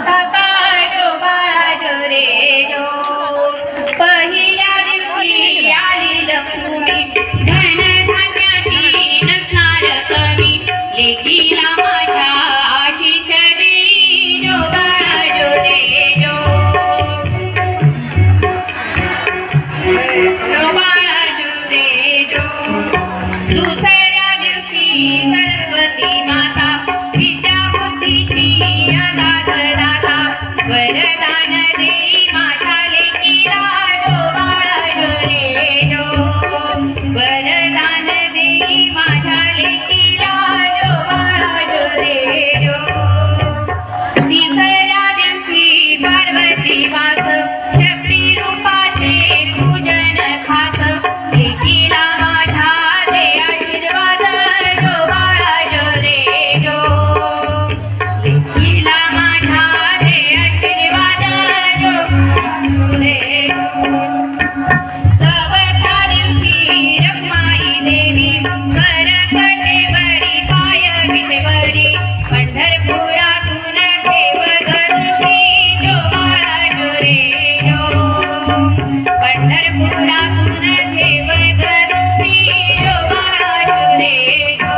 काका जो बाळा जो रे जो पहिल्या दिवशी आली लक्ष्मी धन धान्याची नसणार कमी लेकीला माझ्या आशीष दे जो बाळा जो रे जो बाळा जो रे जो दुसऱ्या दिवशी सरस्वती माता विद्या बुद्धीची अगाध दाता वरदान दे माझ्या लेकीला जो बाळा जो रे जो वरदान दे माझ्या लेकीला जो बाळा जो रे जो तिसऱ्या दिवशी पार्वती वास शक्ती रूपाचे पूजन खास लेकीला माझ्या दे आशीर्वाद जो बाळा जो रे जो लेकीला माझ्या दे आशीर्वाद जो रे चौथ्या दिवशी रखमाई देवी करकटेवरी पाय विटेवरी पंढरपुरातून ठेव दृष्टी जो बाळा जो रे जो पंढरपुरातून ठेव दृष्टी जो बाळा जो रे जो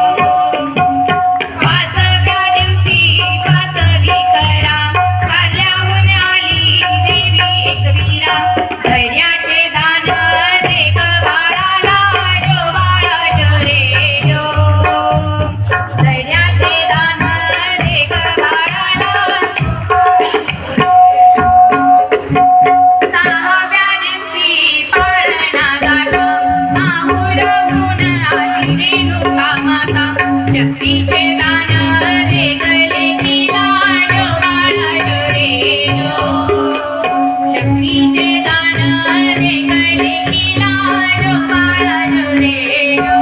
पाचव्या दिवशी पाचवी करा कार्याहून आली देवी एकवीरा धैर्याचे दान दे ग बाळाला जो बाळा जो रे जो धैर्याचे दान दे ग बाळाला सहाव्या दिवशी पाळणा गाठ माहूर होऊन आली रेणुका माता शक्तीचे दान दे ग लेकीला जो बाळा जो रे जो शक्तीचे दान दे ग लेकीला जो बाळा जो रे जो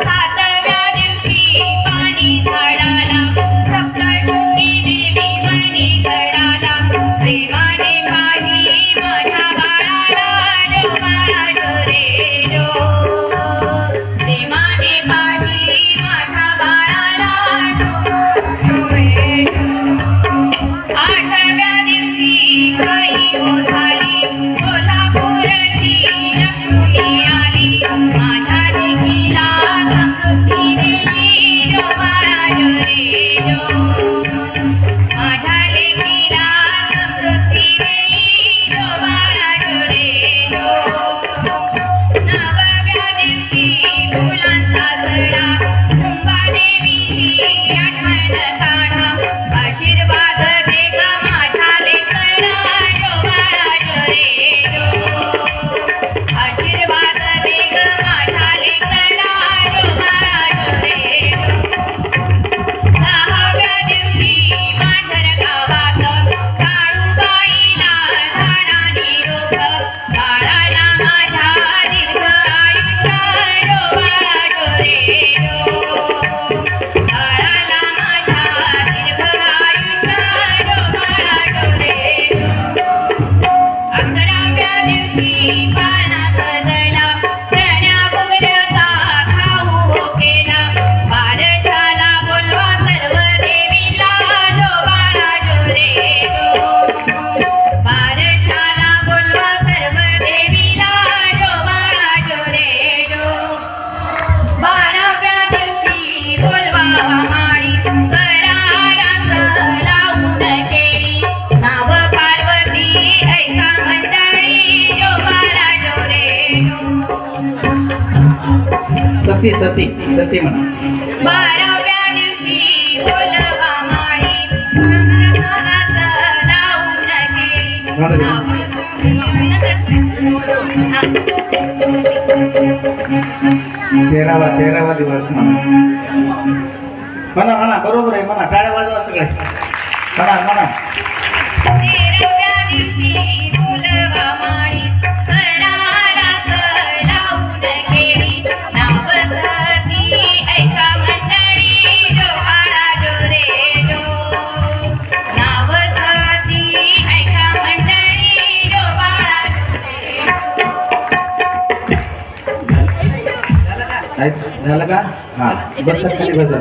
सातव्या दिवशी पाणी झाडाला सप्तशृंगी देवी मणी गडाला प्रेमाने पाही माझ्या बाळाला जो बाळा जो रे जो प्रेमाने पाही माझ्या बाळाला जो रे जो आठव्या दिवशी गाई हो झाली कोल्हापूरची लक्ष्मी आली माझ्या लेकीला समृद्धी दिली जो बाळा जो रे जो माझ्या लेकीला समृद्धी दिली जो बाळा जो रे जो नवव्या दिवशी फुलांचा सडा कुंभादेवीची आठवण काढा आशीर्वाद दे ग माझ्या लेकरा जो बाळा जो रे जो आशीर्वाद दे ग माझ्या लेकरा जो बाळा जो रे जो सहाव्या दिवशी मांढर गावात काळूबाईला झाडानी रोप बाळाला माझ्या दीर्घ आयुष्य जो बाळा जो रे जो बाळाला माझ्या दीर्घ आयुष्य जो बाळा जो रे जो अकराव्या दिवशी पाळणा सजला चण्या गुगऱ्याचा खाऊ हो केला बारशाला बोलवा सर्व देवीला जो बाळा जो रे जो बारशाला बोलवा सर्व देवीला जो बाळा जो रे जो बाराव्या दिवशी बोलवा माळी करारास लावून केली नाव पार्वती ऐका मंडळी जो बाळा जो रे जो सती सती सती म्हणा बाराव्या दिवशी बोलवा माळी करारास लावून केली नाव तेरावा दिवस म्हणा म्हणा बरोबर आहे म्हणा टाळ्या वाजवा सगळे म्हणा म्हणा तेराव्या दिवशी बोलवा माळी करारास लावून केली नाव सती ऐका मंडळी जो बाळा जो रे जो नाव सती ऐका मंडळी जो बाळा जो रे झालं का? हां बस खाली बसा.